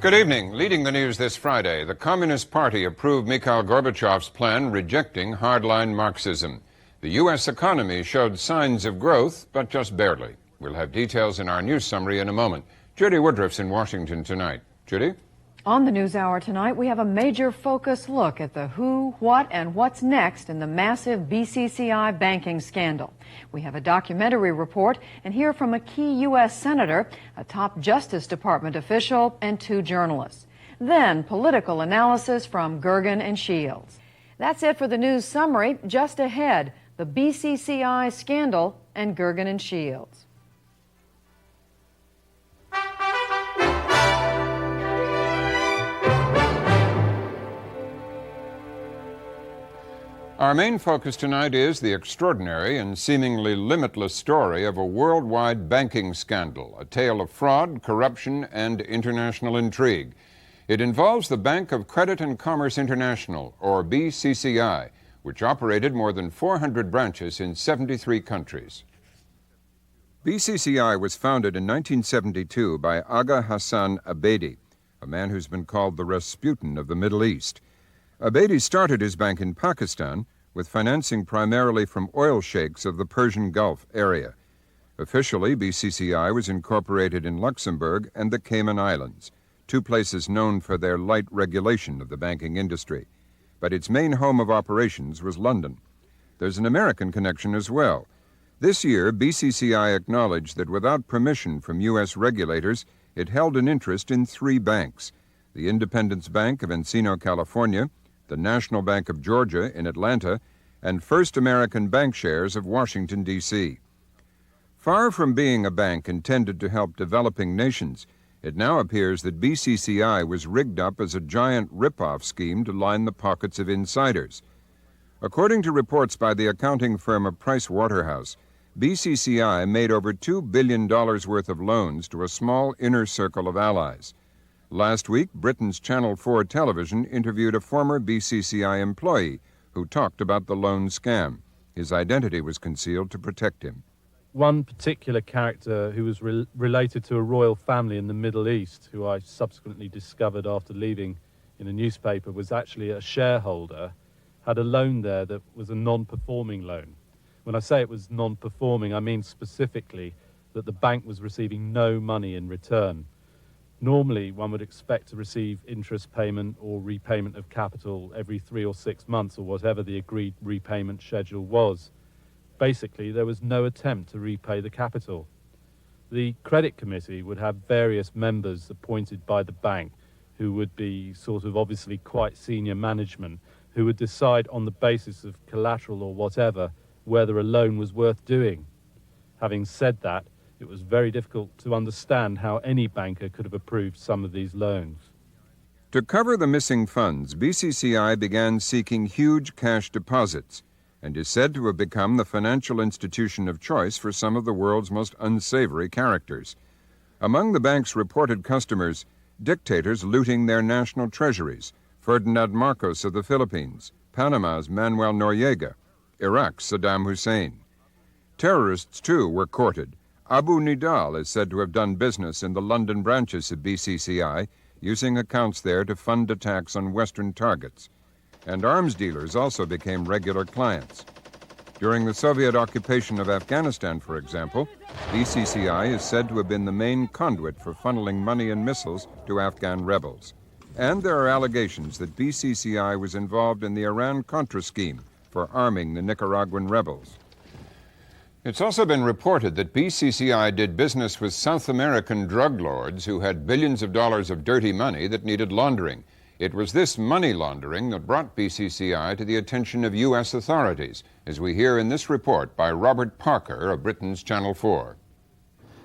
Good evening. Leading the news this Friday, the Communist Party approved Mikhail Gorbachev's plan rejecting hardline Marxism. The U.S. economy showed signs of growth, but just barely. We'll have details in our news summary in a moment. Judy Woodruff's in Washington tonight. Judy? On the NewsHour tonight, we have a major focus look at the who, what, and what's next in the massive BCCI banking scandal. We have a documentary report and hear from a key U.S. senator, a top Justice Department official, and 2 journalists. Then, political analysis from Gergen and Shields. That's it for the news summary. Just ahead, the BCCI scandal and Gergen and Shields. Our main focus tonight is the extraordinary and seemingly limitless story of a worldwide banking scandal, a tale of fraud, corruption, and international intrigue. It involves the Bank of Credit and Commerce International, or BCCI, which operated more than 400 branches in 73 countries. BCCI was founded in 1972 by Aga Hassan Abedi, a man who's been called the Rasputin of the Middle East. Abedi started his bank in Pakistan with financing primarily from oil sheikhs of the Persian Gulf area. Officially, BCCI was incorporated in Luxembourg and the Cayman Islands, 2 places known for their light regulation of the banking industry. But its main home of operations was London. There's an American connection as well. This year, BCCI acknowledged that without permission from U.S. regulators, it held an interest in 3 banks: the Independence Bank of Encino, California, the National Bank of Georgia in Atlanta, and First American Bank shares of Washington, D.C. Far from being a bank intended to help developing nations, it now appears that BCCI was rigged up as a giant rip-off scheme to line the pockets of insiders. According to reports by the accounting firm of Price Waterhouse, BCCI made over $2 billion worth of loans to a small inner circle of allies. Last week, Britain's Channel 4 television interviewed a former BCCI employee who talked about the loan scam. His identity was concealed to protect him. One particular character who was related to a royal family in the Middle East, who I subsequently discovered after leaving in a newspaper, was actually a shareholder, had a loan there that was a non-performing loan. When I say it was non-performing, I mean specifically that the bank was receiving no money in return. Normally, one would expect to receive interest payment or repayment of capital every 3 or 6 months, or whatever the agreed repayment schedule was. Basically, there was no attempt to repay the capital. The credit committee would have various members appointed by the bank who would be sort of obviously quite senior management, who would decide on the basis of collateral or whatever whether a loan was worth doing. Having said that, it was very difficult to understand how any banker could have approved some of these loans. To cover the missing funds, BCCI began seeking huge cash deposits and is said to have become the financial institution of choice for some of the world's most unsavory characters. Among the bank's reported customers, dictators looting their national treasuries: Ferdinand Marcos of the Philippines, Panama's Manuel Noriega, Iraq's Saddam Hussein. Terrorists, too, were courted. Abu Nidal is said to have done business in the London branches of BCCI, using accounts there to fund attacks on Western targets. And arms dealers also became regular clients. During the Soviet occupation of Afghanistan, for example, BCCI is said to have been the main conduit for funneling money and missiles to Afghan rebels. And there are allegations that BCCI was involved in the Iran-Contra scheme for arming the Nicaraguan rebels. It's also been reported that BCCI did business with South American drug lords who had billions of dollars of dirty money that needed laundering. It was this money laundering that brought BCCI to the attention of U.S. authorities, as we hear in this report by Robert Parker of Britain's Channel 4.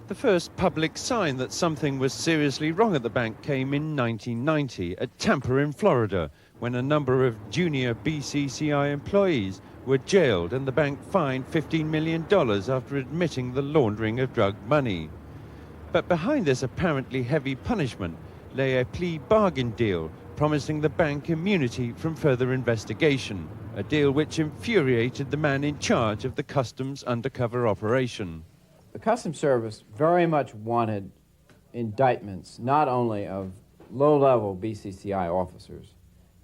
The first public sign that something was seriously wrong at the bank came in 1990 at Tampa in Florida, when a number of junior BCCI employees were jailed and the bank fined $15 million after admitting the laundering of drug money. But behind this apparently heavy punishment lay a plea bargain deal promising the bank immunity from further investigation, a deal which infuriated the man in charge of the customs undercover operation. The Customs Service very much wanted indictments, not only of low-level BCCI officers,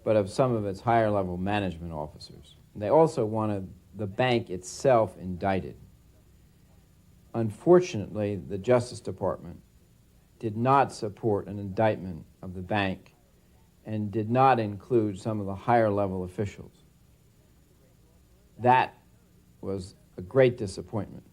but of some of its higher-level management officers. They also wanted the bank itself indicted. Unfortunately, the Justice Department did not support an indictment of the bank and did not include some of the higher-level officials. That was a great disappointment.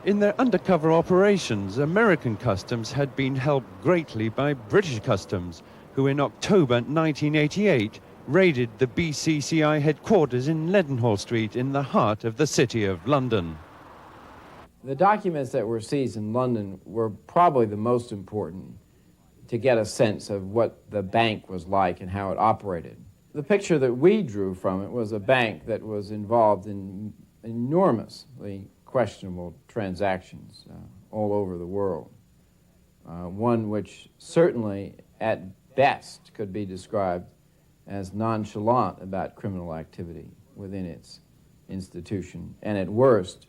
In their undercover operations, American customs had been helped greatly by British customs, who in October 1988 raided the BCCI headquarters in Leadenhall Street in the heart of the City of London. The documents that were seized in London were probably the most important to get a sense of what the bank was like and how it operated. The picture that we drew from it was a bank that was involved in enormously questionable transactions all over the world. One which certainly at best could be described as nonchalant about criminal activity within its institution, and at worst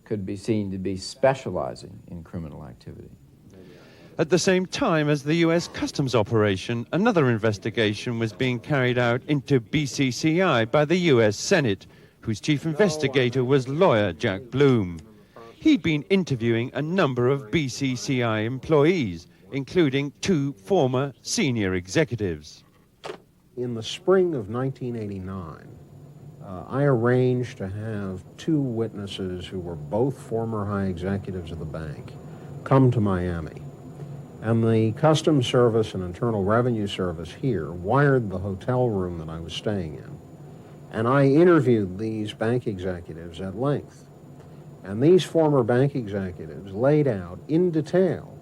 could be seen to be specializing in criminal activity. At the same time as the US customs operation, another investigation was being carried out into BCCI by the US Senate, whose chief investigator was lawyer Jack Bloom. He'd been interviewing a number of BCCI employees, including 2 former senior executives. In the spring of 1989, I arranged to have 2 witnesses who were both former high executives of the bank come to Miami. And the Customs Service and Internal Revenue Service here wired the hotel room that I was staying in. And I interviewed these bank executives at length. And these former bank executives laid out in detail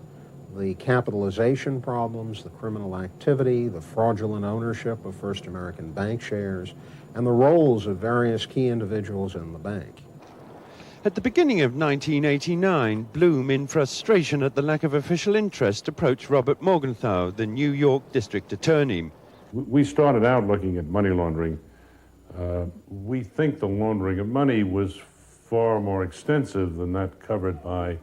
the capitalization problems, the criminal activity, the fraudulent ownership of First American Bank shares, and the roles of various key individuals in the bank. At the beginning of 1989, Bloom, in frustration at the lack of official interest, approached Robert Morgenthau, the New York District Attorney. We started out looking at money laundering. We think the laundering of money was far more extensive than that covered by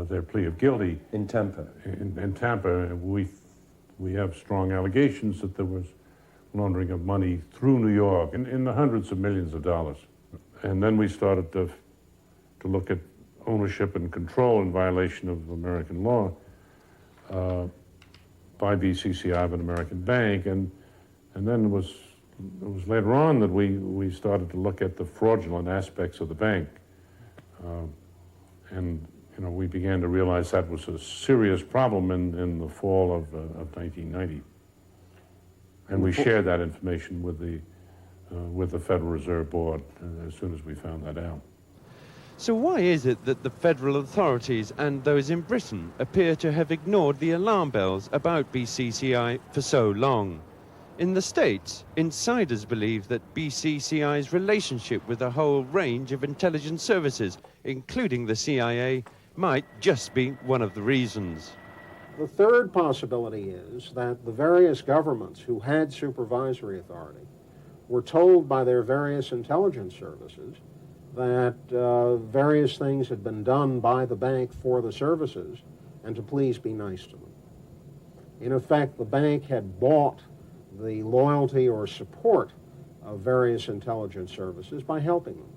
their plea of guilty. In Tampa? In Tampa, we have strong allegations that there was laundering of money through New York in the hundreds of millions of dollars. And then we started to look at ownership and control in violation of American law by BCCI of an American bank. And then it was later on that we started to look at the fraudulent aspects of the bank. And we began to realize that was a serious problem in the fall of 1990. And we shared that information with the Federal Reserve Board as soon as we found that out. So why is it that the federal authorities and those in Britain appear to have ignored the alarm bells about BCCI for so long? In the States, insiders believe that BCCI's relationship with a whole range of intelligence services, including the CIA, might just be one of the reasons. The third possibility is that the various governments who had supervisory authority were told by their various intelligence services that various things had been done by the bank for the services and to please be nice to them. In effect, the bank had bought the loyalty or support of various intelligence services by helping them.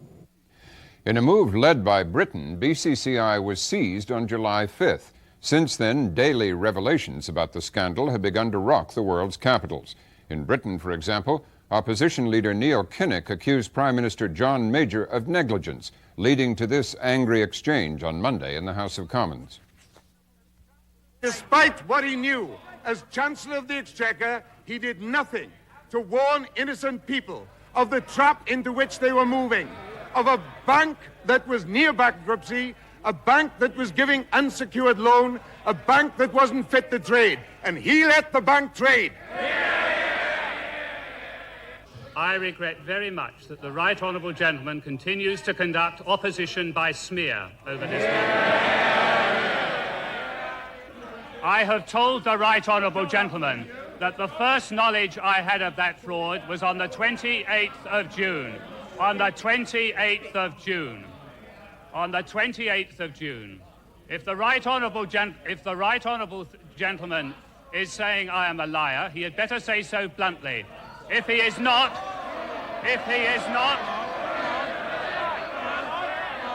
In a move led by Britain, BCCI was seized on July 5th. Since then, daily revelations about the scandal have begun to rock the world's capitals. In Britain, for example, opposition leader Neil Kinnock accused Prime Minister John Major of negligence, leading to this angry exchange on Monday in the House of Commons. Despite what he knew, as Chancellor of the Exchequer, he did nothing to warn innocent people of the trap into which they were moving, of a bank that was near bankruptcy, a bank that was giving unsecured loan, a bank that wasn't fit to trade, and he let the bank trade. I regret very much that the Right Honourable Gentleman continues to conduct opposition by smear over this matter. I have told the Right Honourable Gentleman that the first knowledge I had of that fraud was on the 28th of June. On the 28th of June. On the 28th of June. If the Right Honourable Gentleman is saying I am a liar, he had better say so bluntly. If he is not, if he is not,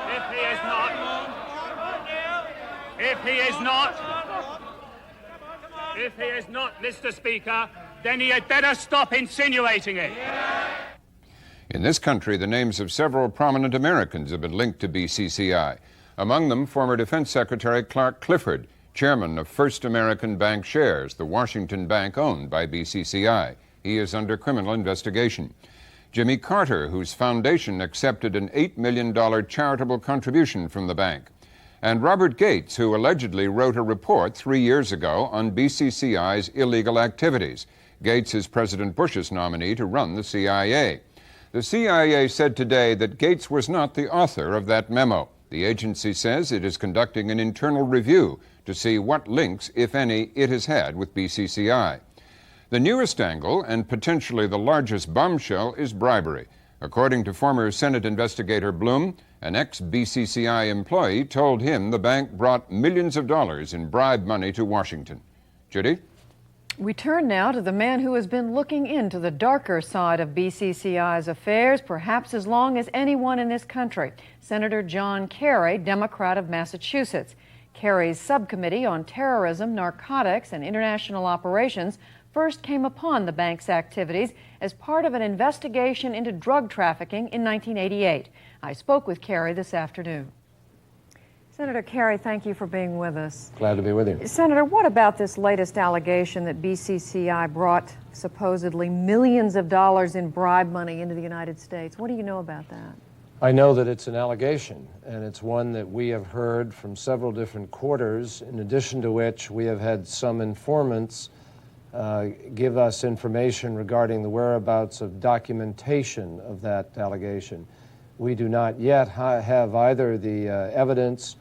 if he is not, if he is not, if he is not, Mr. Speaker, then he had better stop insinuating it. In this country, the names of several prominent Americans have been linked to BCCI. Among them, former Defense Secretary Clark Clifford, chairman of First American Bank Shares, the Washington bank owned by BCCI. He is under criminal investigation. Jimmy Carter, whose foundation accepted an $8 million charitable contribution from the bank. And Robert Gates, who allegedly wrote a report 3 years ago on BCCI's illegal activities. Gates is President Bush's nominee to run the CIA. The CIA said today that Gates was not the author of that memo. The agency says it is conducting an internal review to see what links, if any, it has had with BCCI. The newest angle, and potentially the largest bombshell, is bribery. According to former Senate investigator Bloom, an ex-BCCI employee told him the bank brought millions of dollars in bribe money to Washington. Judy? We turn now to the man who has been looking into the darker side of BCCI's affairs, perhaps as long as anyone in this country, Senator John Kerry, Democrat of Massachusetts. Kerry's subcommittee on terrorism, narcotics, and international operations first came upon the bank's activities as part of an investigation into drug trafficking in 1988. I spoke with Kerry this afternoon. Senator Kerry, thank you for being with us. Glad to be with you. Senator, what about this latest allegation that BCCI brought supposedly millions of dollars in bribe money into the United States? What do you know about that? I know that it's an allegation, and it's one that we have heard from several different quarters, in addition to which we have had some informants give us information regarding the whereabouts of documentation of that allegation. We do not yet have either the evidence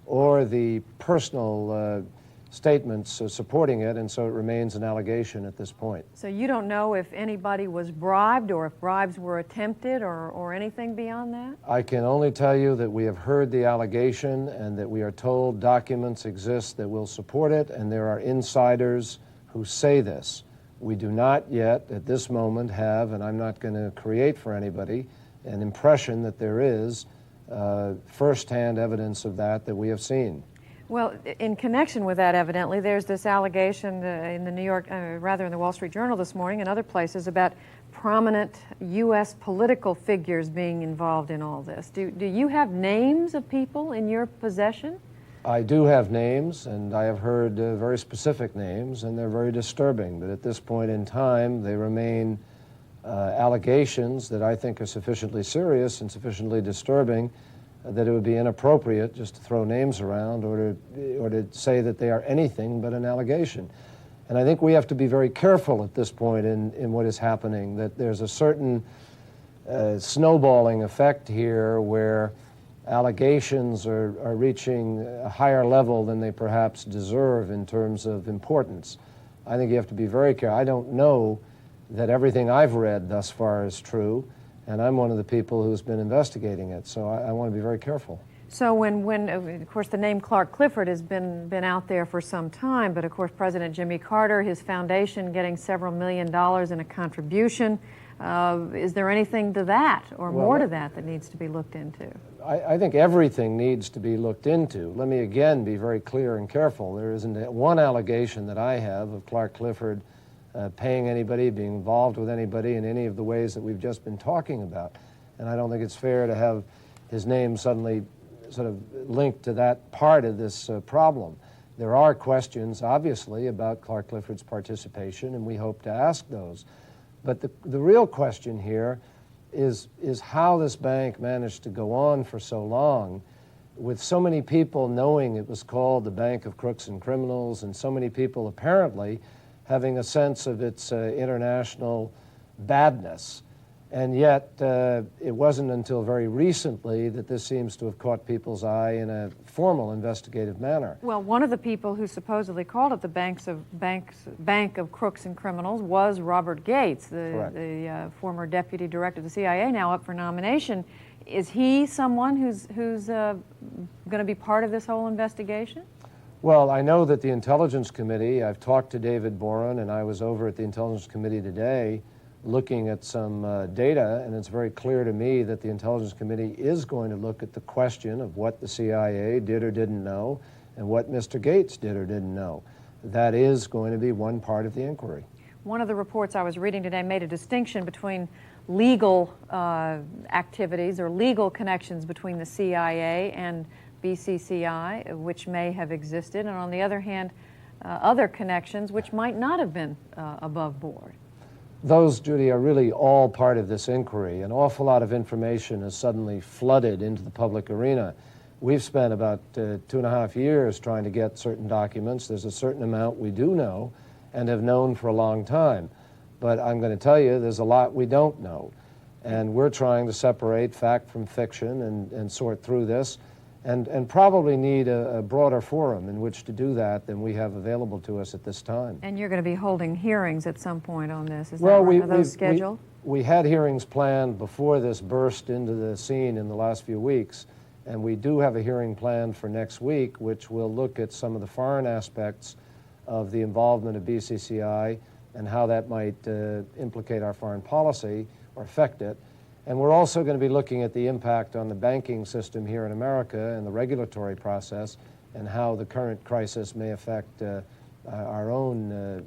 or the personal statements supporting it, and so it remains an allegation at this point. So you don't know if anybody was bribed or if bribes were attempted or anything beyond that? I can only tell you that we have heard the allegation and that we are told documents exist that will support it, and there are insiders who say this. We do not yet, at this moment, have, and I'm not going to create for anybody, an impression that there is firsthand evidence of that we have seen. Well, in connection with that, evidently, there's this allegation in the in the Wall Street Journal this morning and other places about prominent U.S. political figures being involved in all this. Do you have names of people in your possession? I do have names, and I have heard very specific names, and they're very disturbing. But at this point in time, they remain allegations that I think are sufficiently serious and sufficiently disturbing that it would be inappropriate just to throw names around or to say that they are anything but an allegation. And I think we have to be very careful at this point in what is happening, that there's a certain snowballing effect here where allegations are reaching a higher level than they perhaps deserve in terms of importance. I think you have to be very careful. I don't know that everything I've read thus far is true, and I'm one of the people who's been investigating it, so I want to be very careful. So when of course, the name Clark Clifford has been out there for some time, but of course, President Jimmy Carter, his foundation getting several $1 million in a contribution. Is there anything to that or more to that needs to be looked into? I think everything needs to be looked into. Let me again be very clear and careful. There isn't one allegation that I have of Clark Clifford paying anybody, being involved with anybody in any of the ways that we've just been talking about. And I don't think it's fair to have his name suddenly sort of linked to that part of this problem. There are questions, obviously, about Clark Clifford's participation, and we hope to ask those. But the real question here is how this bank managed to go on for so long with so many people knowing it was called the Bank of Crooks and Criminals, and so many people apparently having a sense of its international badness. And yet it wasn't until very recently that this seems to have caught people's eye in a formal investigative manner. Well, one of the people who supposedly called it the Bank of Crooks and Criminals was Robert Gates, the former deputy director of the CIA, now up for nomination. Is he someone who's going to be part of this whole investigation? Well, I know that the Intelligence Committee, I've talked to David Boren, and I was over at the Intelligence Committee today looking at some data, and it's very clear to me that the Intelligence Committee is going to look at the question of what the CIA did or didn't know and what Mr. Gates did or didn't know. That is going to be one part of the inquiry. One of the reports I was reading today made a distinction between legal activities or legal connections between the CIA and BCCI, which may have existed, and on the other hand, other connections which might not have been above board. Those, Judy, are really all part of this inquiry. An awful lot of information has suddenly flooded into the public arena. We've spent about 2.5 years trying to get certain documents. There's a certain amount we do know and have known for a long time. But I'm going to tell you, there's a lot we don't know. And we're trying to separate fact from fiction and sort through this, and probably need a broader forum in which to do that than we have available to us at this time. And you're going to be holding hearings at some point on this, is that right? Are those scheduled? We had hearings planned before this burst into the scene in the last few weeks, and we do have a hearing planned for next week, which will look at some of the foreign aspects of the involvement of BCCI and how that might implicate our foreign policy or affect it. And we're also going to be looking at the impact on the banking system here in America and the regulatory process and how the current crisis may affect our own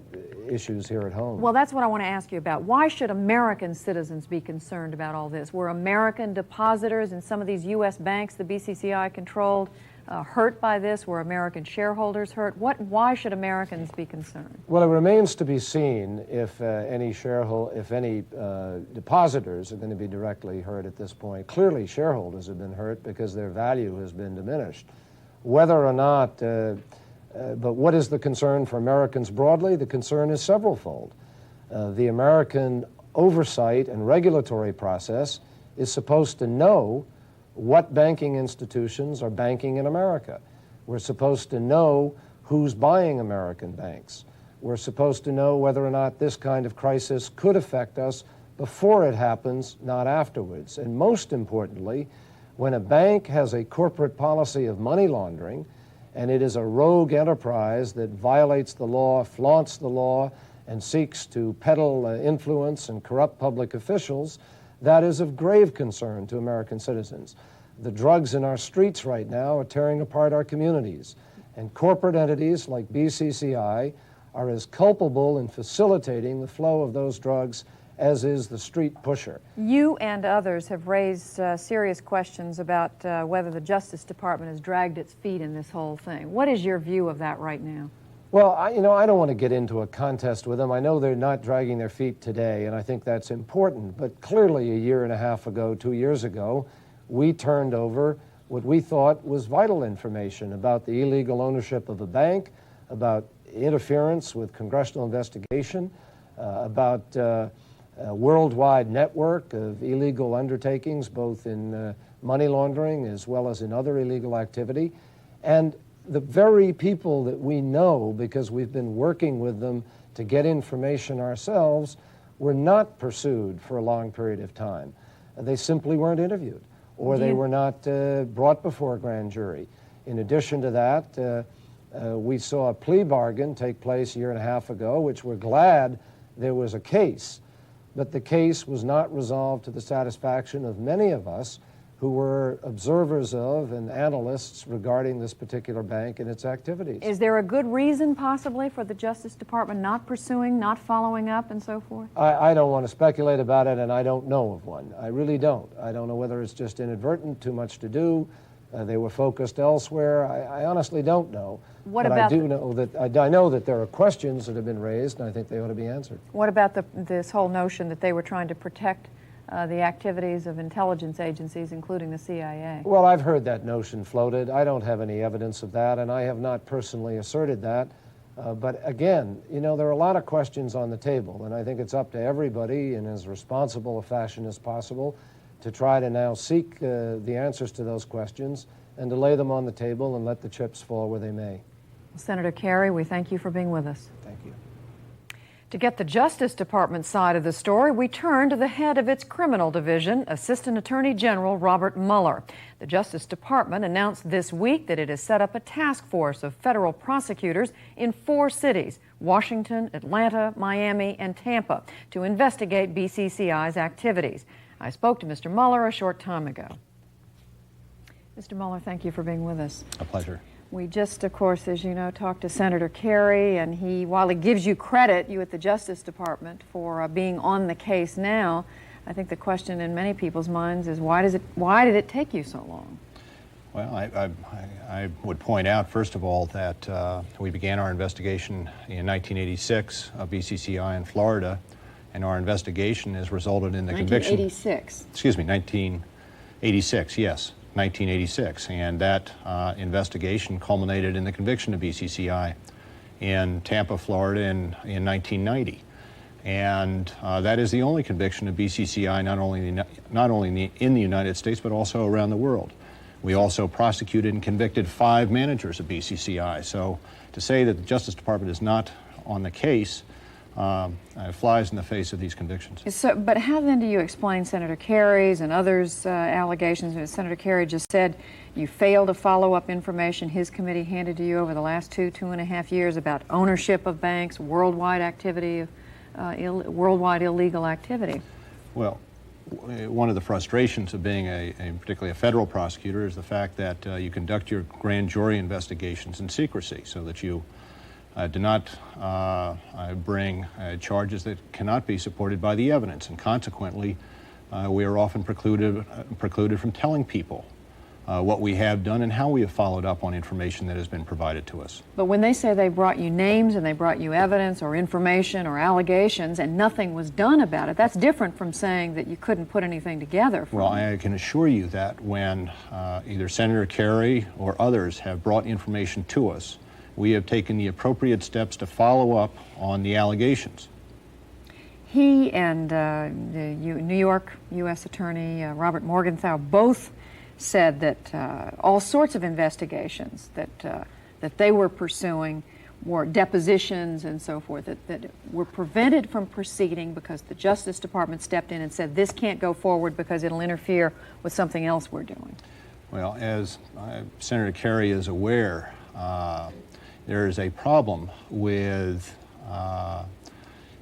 issues here at home. Well, that's what I want to ask you about. Why should American citizens be concerned about all this? Were American depositors in some of these U.S. banks the BCCI controlled hurt by this? Were American shareholders hurt? Why should Americans be concerned? Well, it remains to be seen if any depositors are going to be directly hurt at this point. Clearly, shareholders have been hurt because their value has been diminished. Whether or not, but what is the concern for Americans broadly? The concern is severalfold. The American oversight and regulatory process is supposed to know what banking institutions are banking in America. We're supposed to know who's buying American banks. We're supposed to know whether or not this kind of crisis could affect us before it happens, not afterwards. And most importantly, when a bank has a corporate policy of money laundering, and it is a rogue enterprise that violates the law, flaunts the law, and seeks to peddle influence and corrupt public officials, that is of grave concern to American citizens. The drugs in our streets right now are tearing apart our communities, and corporate entities like BCCI are as culpable in facilitating the flow of those drugs as is the street pusher. You and others have raised serious questions about whether the Justice Department has dragged its feet in this whole thing. What is your view of that right now? Well, I don't want to get into a contest with them. I know they're not dragging their feet today, and I think that's important. But clearly, 1.5 years ago, 2 years ago, we turned over what we thought was vital information about the illegal ownership of a bank, about interference with congressional investigation, about a worldwide network of illegal undertakings, both in money laundering as well as in other illegal activity. And the very people that we know, because we've been working with them to get information ourselves, were not pursued for a long period of time. They simply weren't interviewed, or they were not brought before a grand jury. In addition to that, we saw a plea bargain take place 1.5 years ago, which we're glad there was a case, but the case was not resolved to the satisfaction of many of us who were observers of and analysts regarding this particular bank and its activities. Is there a good reason, possibly, for the Justice Department not pursuing, not following up, and so forth? I don't want to speculate about it, and I don't know of one. I really don't. I don't know whether it's just inadvertent, too much to do, they were focused elsewhere. I honestly don't know. What but about I know that there are questions that have been raised, and I think they ought to be answered. What about this whole notion that they were trying to protect the activities of intelligence agencies, including the CIA? Well, I've heard that notion floated. I don't have any evidence of that, and I have not personally asserted that. But again, there are a lot of questions on the table, and I think it's up to everybody in as responsible a fashion as possible to try to now seek the answers to those questions and to lay them on the table and let the chips fall where they may. Senator Kerry, we thank you for being with us. Thank you. To get the Justice Department side of the story, we turn to the head of its criminal division, Assistant Attorney General Robert Mueller. The Justice Department announced this week that it has set up a task force of federal prosecutors in 4 cities, Washington, Atlanta, Miami, and Tampa, to investigate BCCI's activities. I spoke to Mr. Mueller a short time ago. Mr. Mueller, thank you for being with us. A pleasure. We just, of course, as you know, talked to Senator KERRY, and while he gives you credit, you at the Justice Department, for being on the case now, I think the question in many people's minds is why did it take you so long? Well, I would point out, first of all, that we began our investigation in 1986 of BCCI in Florida, and our investigation has resulted in the conviction. 1986? Excuse me, 1986, yes. 1986, and that investigation culminated in the conviction of BCCI in Tampa, Florida in 1990. And that is the only conviction of BCCI not only in the United States but also around the world. We also prosecuted and convicted 5 managers of BCCI. So to say that the Justice Department is not on the case flies in the face of these convictions. So, but how then do you explain Senator KERRY's and others' allegations? Senator KERRY just said you failed to follow up information his committee handed to you over the last 2.5 years about ownership of banks, worldwide activity, worldwide illegal activity. Well, one of the frustrations of being particularly a federal prosecutor is the fact that you conduct your grand jury investigations in secrecy, so that you do not bring charges that cannot be supported by the evidence, and consequently we are often precluded from telling people what we have done and how we have followed up on information that has been provided to us. But when they say they brought you names and they brought you evidence or information or allegations and nothing was done about it, that's different from saying that you couldn't put anything together. Well, I can assure you that when either Senator KERRY or others have brought information to us, we have taken the appropriate steps to follow up on the allegations. He and the New York U.S. Attorney Robert Morgenthau both said that all sorts of investigations that they were pursuing were depositions and so forth that were prevented from proceeding because the Justice Department stepped in and said this can't go forward because it'll interfere with something else we're doing. Well, as Senator KERRY is aware, there is a problem with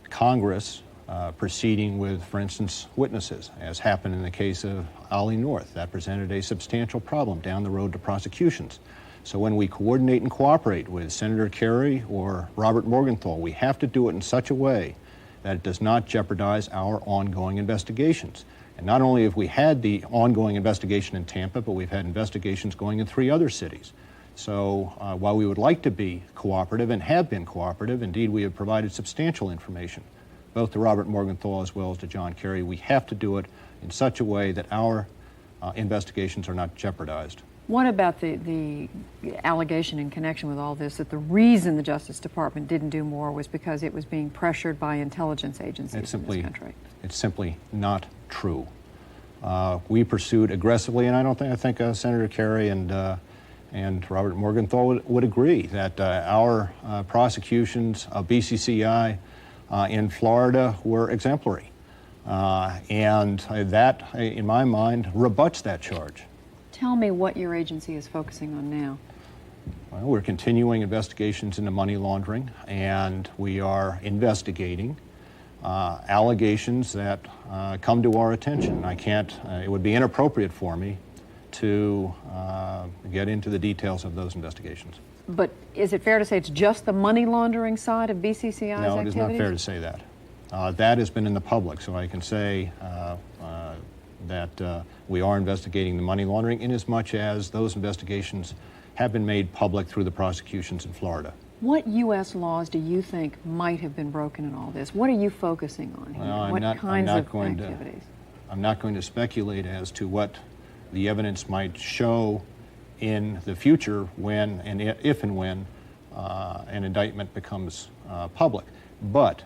Congress proceeding with, for instance, witnesses, as happened in the case of Ollie North. That presented a substantial problem down the road to prosecutions. So when we coordinate and cooperate with Senator KERRY or Robert Morgenthau, we have to do it in such a way that it does not jeopardize our ongoing investigations. And not only have we had the ongoing investigation in Tampa, but we've had investigations going in 3 other cities. So while we would like to be cooperative and have been cooperative, indeed we have provided substantial information, both to Robert Morgenthau as well as to John KERRY. We have to do it in such a way that our investigations are not jeopardized. What about the allegation in connection with all this that the reason the Justice Department didn't do more was because it was being pressured by intelligence agencies in this country? It's simply not true. We pursued aggressively, and I think Senator KERRY and Robert Morgenthau would agree that our prosecutions of BCCI in Florida were exemplary. And that, in my mind, rebuts that charge. Tell me what your agency is focusing on now. Well, we're continuing investigations into money laundering, and we are investigating allegations that come to our attention. It would be inappropriate for me to get into the details of those investigations. But is it fair to say it's just the money laundering side of BCCI's activities? No, it is not fair to say that. That has been in the public, so I can say that we are investigating the money laundering inasmuch as those investigations have been made public through the prosecutions in Florida. What U.S. laws do you think might have been broken in all this? What are you focusing on here? Well, what kinds of activities? I'm not going to speculate as to what the evidence might show in the future when and if and when an indictment becomes public. But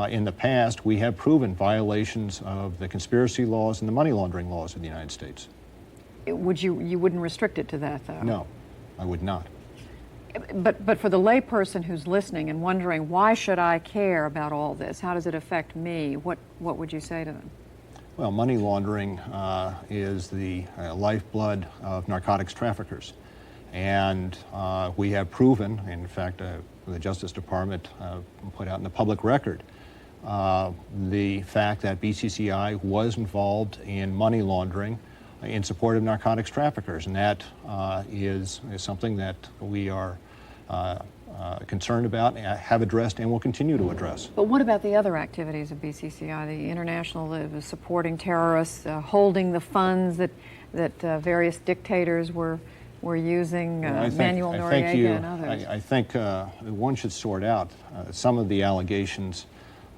in the past, we have proven violations of the conspiracy laws and the money laundering laws of the United States. You wouldn't restrict it to that, though? No, I would not. But for the layperson who's listening and wondering, why should I care about all this? How does it affect me? What would you say to them? Well, money laundering is the lifeblood of narcotics traffickers. And we have proven, in fact, the Justice Department put out in the public record, the fact that BCCI was involved in money laundering in support of narcotics traffickers. And that is something that we are concerned about, have addressed, and will continue to address. But what about the other activities of BCCI, the international supporting terrorists, holding the funds that various dictators were using, Manuel Noriega and others? I think one should sort out some of the allegations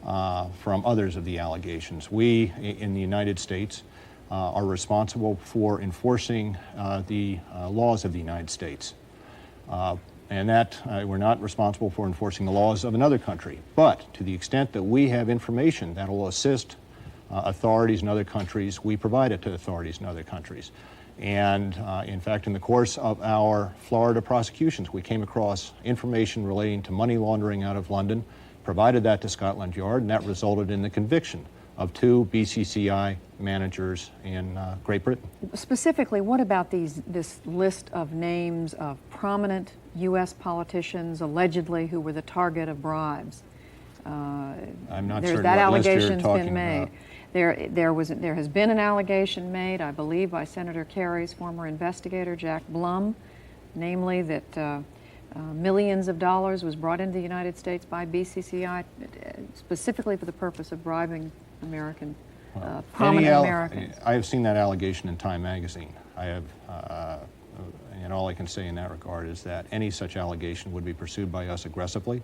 from others of the allegations. We, in the United States, are responsible for enforcing the laws of the United States. And that we're not responsible for enforcing the laws of another country. But to the extent that we have information that will assist authorities in other countries, we provide it to authorities in other countries. And in fact, in the course of our Florida prosecutions, we came across information relating to money laundering out of London, provided that to Scotland Yard, and that resulted in the conviction of 2 BCCI managers in Great Britain. Specifically, what about this list of names of prominent U.S. politicians allegedly who were the target of bribes? I'm not There's certain that what list you're allegation's talking been made. about. There has been an allegation made, I believe, by Senator Kerry's former investigator, Jack Blum, namely that millions of dollars was brought into the United States by BCCI specifically for the purpose of bribing American, prominent Americans. I have seen that allegation in Time magazine. I have, and all I can say in that regard is that any such allegation would be pursued by us aggressively,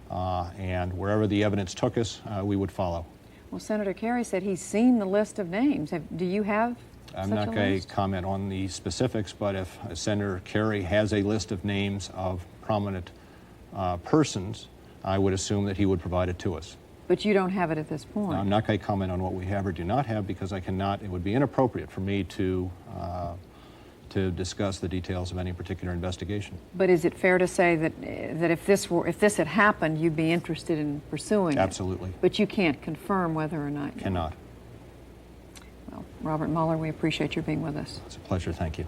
and wherever the evidence took us, we would follow. Well, Senator Kerry said he's seen the list of names. Do you have I'm such not a going list? to comment on the specifics, but if Senator Kerry has a list of names of prominent persons, I would assume that he would provide it to us. But you don't have it at this point. I'm not going to comment on what we have or do not have because I cannot, it would be inappropriate for me to discuss the details of any particular investigation. But is it fair to say that if this had happened, you'd be interested in pursuing Absolutely. it? But you can't confirm whether or not you Cannot. Well, Robert Mueller, we appreciate your being with us. It's a pleasure. Thank you.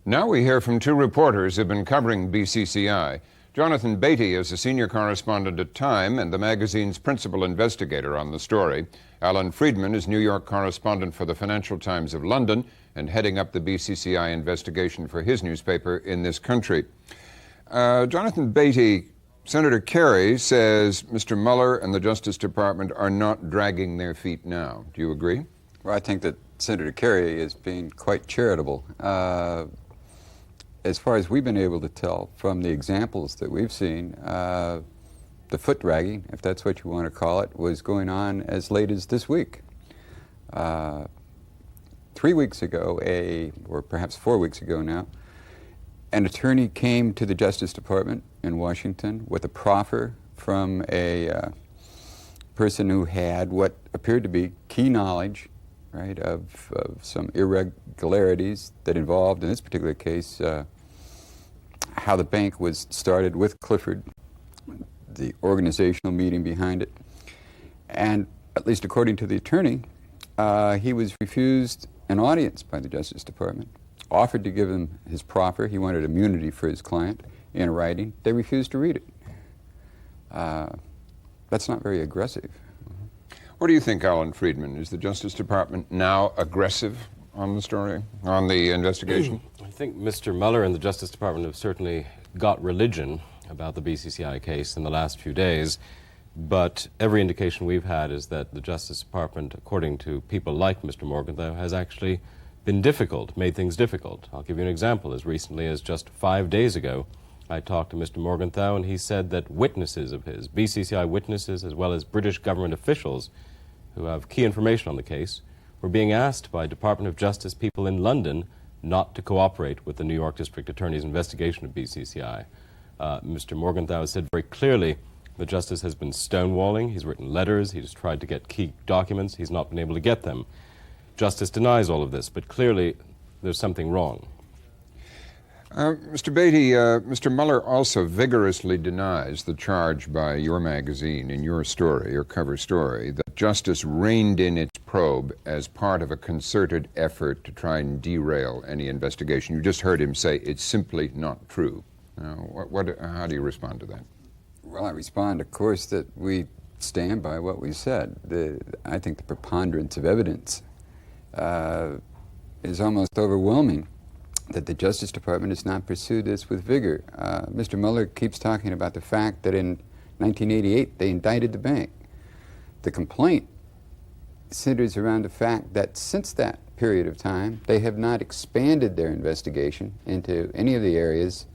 Now we hear from 2 reporters who have been covering BCCI. Jonathan Beatty is a senior correspondent at Time and the magazine's principal investigator on the story. Alan Friedman is New York correspondent for the Financial Times of London and heading up the BCCI investigation for his newspaper in this country. Jonathan Beatty, Senator Kerry says Mr. Mueller and the Justice Department are not dragging their feet now. Do you agree? Well, I think that Senator Kerry is being quite charitable. As far as we've been able to tell from the examples that we've seen, the foot dragging, if that's what you want to call it, was going on as late as this week. 3 weeks ago, or perhaps 4 weeks ago now, an attorney came to the Justice Department in Washington with a proffer from a person who had what appeared to be key knowledge, right, of some irregularities that involved, in this particular case, how the bank was started with Clifford, the organizational meeting behind it. And at least according to the attorney, he was refused an audience by the Justice Department, offered to give him his proffer. He wanted immunity for his client in writing. They refused to read it. That's not very aggressive. What do you think, Alan Friedman? Is the Justice Department now aggressive on the story, on the investigation? I think Mr. Mueller and the Justice Department have certainly got religion about the BCCI case in the last few days, but every indication we've had is that the Justice Department, according to people like Mr. Morgenthau, has actually been difficult, made things difficult. I'll give you an example. As recently as just 5 days ago, I talked to Mr. Morgenthau, and he said that witnesses of his, BCCI witnesses as well as British government officials who have key information on the case, were being asked by Department of Justice people in London not to cooperate with the New York District Attorney's investigation of BCCI. Mr. Morgenthau has said very clearly the Justice has been stonewalling. He's written letters. He's tried to get key documents. He's not been able to get them. Justice denies all of this, but clearly there's something wrong. Mr. Beatty, Mr. Mueller also vigorously denies the charge by your magazine in your story, your cover story, that justice reined in its probe as part of a concerted effort to try and derail any investigation. You just heard him say it's simply not true. How do you respond to that? Well, I respond, of course, that we stand by what we said. I think the preponderance of evidence is almost overwhelming that the Justice Department has not pursued this with vigor. Mr. Mueller keeps talking about the fact that in 1988 they indicted the bank. The complaint centers around the fact that since that period of time they have not expanded their investigation into any of the areas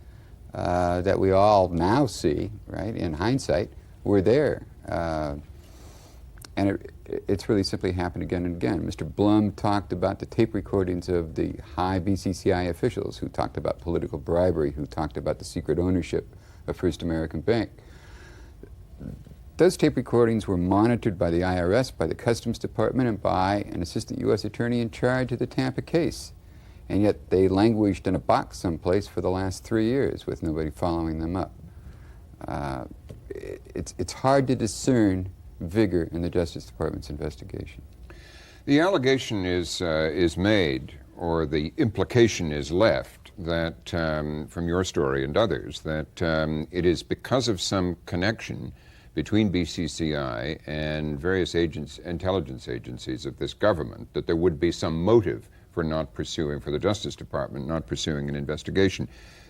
that we all now see, right, in hindsight, were there. And it's really simply happened again and again. Mr. Blum talked about the tape recordings of the high BCCI officials who talked about political bribery, who talked about the secret ownership of First American Bank. Those tape recordings were monitored by the IRS, by the Customs Department, and by an assistant U.S. attorney in charge of the Tampa case. And yet they languished in a box someplace for the last 3 years with nobody following them up. It's hard to discern vigor in the Justice Department's investigation. The allegation is made, or the implication is left, that from your story and others, that it is because of some connection between BCCI and various intelligence agencies of this government that there would be some motive for the Justice Department not pursuing an investigation.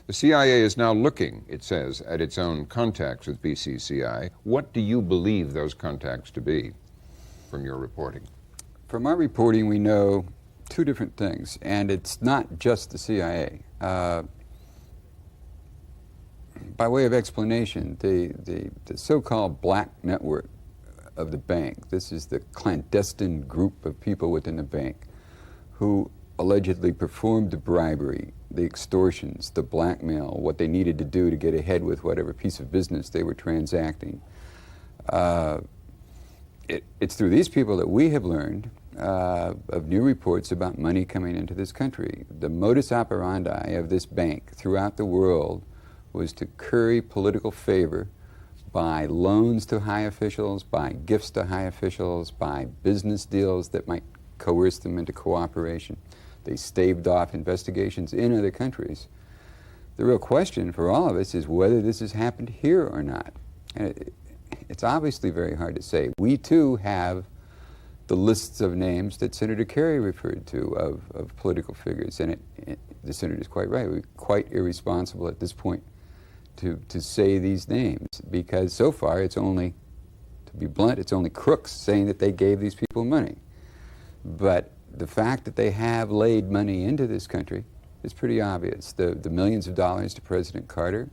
The CIA is now looking, it says, at its own contacts with BCCI. What do you believe those contacts to be from your reporting? From our reporting, we know two different things, and it's not just the CIA. By way of explanation, the so-called black network of the bank, this is the clandestine group of people within the bank who allegedly performed the bribery, the extortions, the blackmail, what they needed to do to get ahead with whatever piece of business they were transacting. It's through these people that we have learned of new reports about money coming into this country. The modus operandi of this bank throughout the world was to curry political favor by loans to high officials, by gifts to high officials, by business deals that might coerce them into cooperation. They staved off investigations in other countries. The real question for all of us is whether this has happened here or not. And it's obviously very hard to say. We too have the lists of names that Senator Kerry referred to of political figures, and the Senator is quite right. We're quite irresponsible at this point to say these names, because so far it's only, to be blunt, it's only crooks saying that they gave these people money. But the fact that they have laid money into this country is pretty obvious. The millions of dollars to President Carter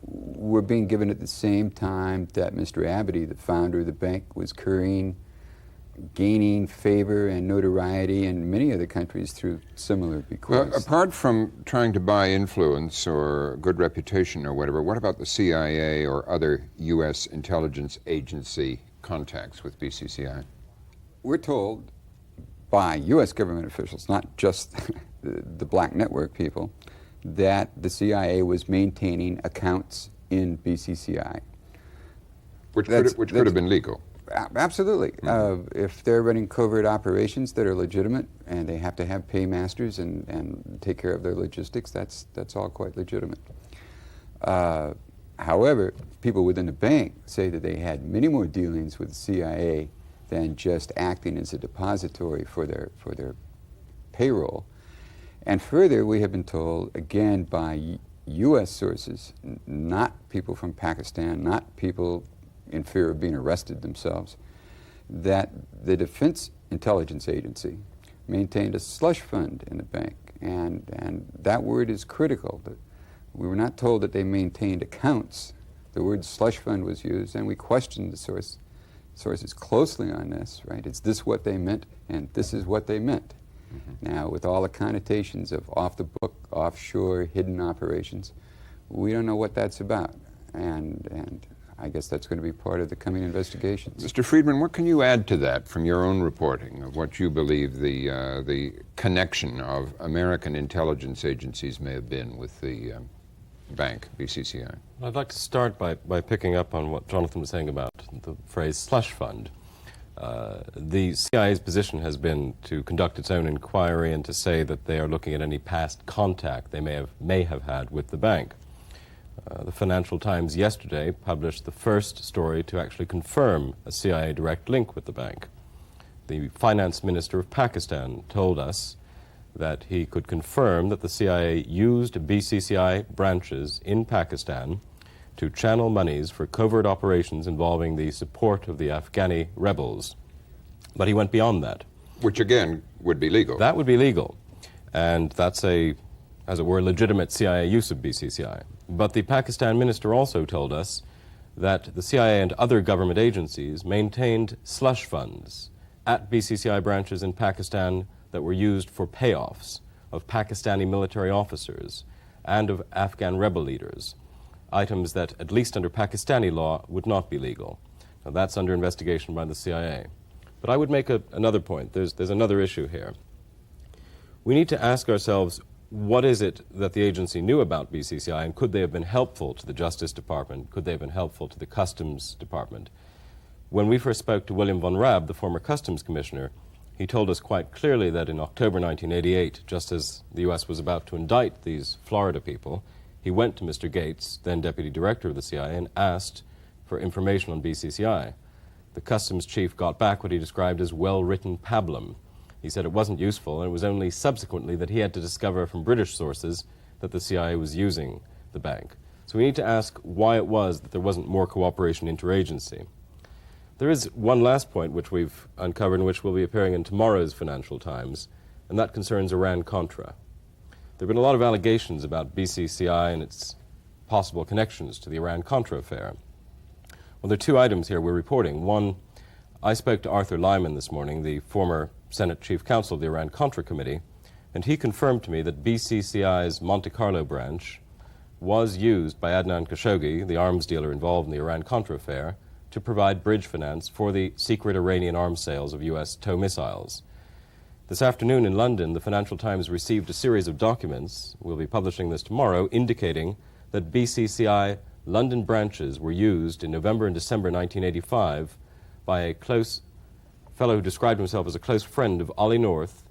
were being given at the same time that Mr. Abity, the founder of the bank, was gaining favor and notoriety in many other countries through similar bequests. Well, apart from trying to buy influence or good reputation or whatever, what about the CIA or other U.S. intelligence agency contacts with BCCI? We're told by U.S. government officials, not just the black network people, that the CIA was maintaining accounts in BCCI. Which could have been legal. Absolutely. If they're running covert operations that are legitimate and they have to have paymasters and take care of their logistics, that's all quite legitimate. However, people within the bank say that they had many more dealings with the CIA than just acting as a depository for their payroll. And further, we have been told, again, by U.S. sources, not people from Pakistan, not people in fear of being arrested themselves, that the Defense Intelligence Agency maintained a slush fund in the bank. And that word is critical. We were not told that they maintained accounts. The word slush fund was used, and we questioned the sources closely on this, right? Is this what they meant? And this is what they meant. Now, with all the connotations of off-the-book, offshore, hidden operations, we don't know what that's about. And I guess that's going to be part of the coming investigations. Mr. Friedman, what can you add to that from your own reporting of what you believe the connection of American intelligence agencies may have been with the bank, BCCI? I'd like to start by picking up on what Jonathan was saying about the phrase slush fund. The CIA's position has been to conduct its own inquiry and to say that they are looking at any past contact they may have had with the bank. The Financial Times yesterday published the first story to actually confirm a CIA direct link with the bank. The finance minister of Pakistan told us that he could confirm that the CIA used BCCI branches in Pakistan to channel monies for covert operations involving the support of the Afghani rebels. But he went beyond that. Which, again, would be legal. That would be legal. And that's a, as it were, legitimate CIA use of BCCI. But the Pakistan minister also told us that the CIA and other government agencies maintained slush funds at BCCI branches in Pakistan that were used for payoffs of Pakistani military officers and of Afghan rebel leaders, items that, at least under Pakistani law, would not be legal. Now, that's under investigation by the CIA. But I would make another point. There's another issue here. We need to ask ourselves, what is it that the agency knew about BCCI, and could they have been helpful to the Justice Department? Could they have been helpful to the Customs Department? When we first spoke to William von Raab, the former Customs Commissioner, he told us quite clearly that in October 1988, just as the U.S. was about to indict these Florida people, he went to Mr. Gates, then Deputy Director of the CIA, and asked for information on BCCI. The Customs Chief got back what he described as well-written pablum. He said it wasn't useful, and it was only subsequently that he had to discover from British sources that the CIA was using the bank. So we need to ask why it was that there wasn't more cooperation interagency. There is one last point which we've uncovered and which will be appearing in tomorrow's Financial Times, and that concerns Iran-Contra. There have been a lot of allegations about BCCI and its possible connections to the Iran-Contra affair. Well, there are two items here we're reporting. One, I spoke to Arthur Lyman this morning, the former Senate Chief Counsel of the Iran-Contra Committee, and he confirmed to me that BCCI's Monte Carlo branch was used by Adnan Khashoggi, the arms dealer involved in the Iran-Contra affair, to provide bridge finance for the secret Iranian arms sales of U.S. TOW missiles. This afternoon in London, the Financial Times received a series of documents, we'll be publishing this tomorrow, indicating that BCCI London branches were used in November and December 1985 by a close fellow who described himself as a close friend of Ollie North,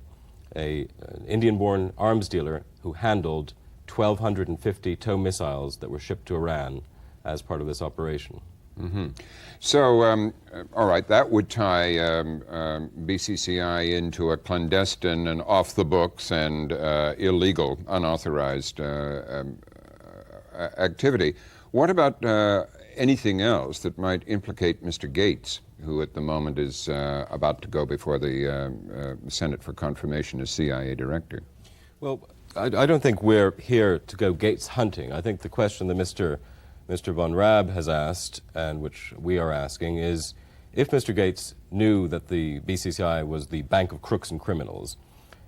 an Indian-born arms dealer who handled 1,250 TOW missiles that were shipped to Iran as part of this operation. Mm-hmm. So, all right, that would tie BCCI into a clandestine and off-the-books and illegal, unauthorized activity. What about anything else that might implicate Mr. Gates, who at the moment is about to go before the Senate for confirmation as CIA director? Well, I don't think we're here to go Gates hunting. I think the question that Mr. von Raab has asked, and which we are asking, is if Mr. Gates knew that the BCCI was the bank of crooks and criminals,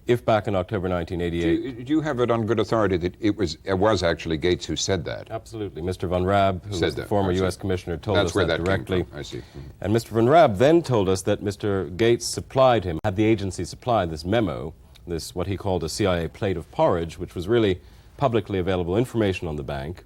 if back in October 1988... Do you have it on good authority that it was actually Gates who said that? Absolutely. Mr. von Raab, who was the former U.S. Commissioner, told us that directly. I see. Mm-hmm. And Mr. von Raab then told us that Mr. Gates supplied him, had the agency supplied this memo, this what he called a CIA plate of porridge, which was really publicly available information on the bank.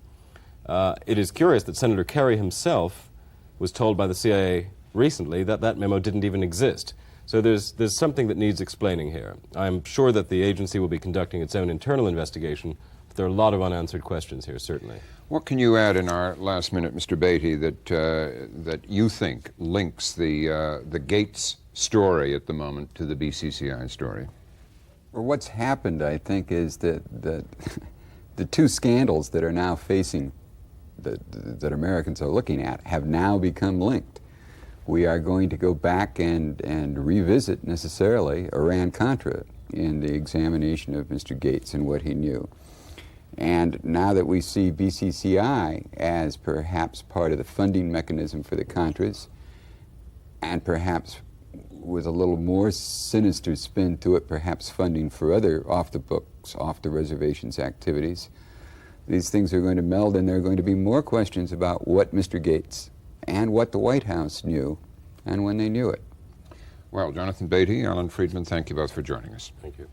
It is curious that Senator Kerry himself was told by the CIA recently that that memo didn't even exist. So there's something that needs explaining here. I'm sure that the agency will be conducting its own internal investigation, but there are a lot of unanswered questions here, certainly. What can you add in our last minute, Mr. Beatty, that you think links the Gates story at the moment to the BCCI story? Well, what's happened, I think, is that the two scandals that are now facing, that Americans are looking at, have now become linked. We are going to go back and revisit, necessarily, Iran-Contra in the examination of Mr. Gates and what he knew. And now that we see BCCI as perhaps part of the funding mechanism for the Contras, and perhaps with a little more sinister spin to it, perhaps funding for other off-the-books, off-the-reservations activities, these things are going to meld, and there are going to be more questions about what Mr. Gates and what the White House knew and when they knew it. Well, Jonathan Beatty, Alan Friedman, thank you both for joining us. Thank you.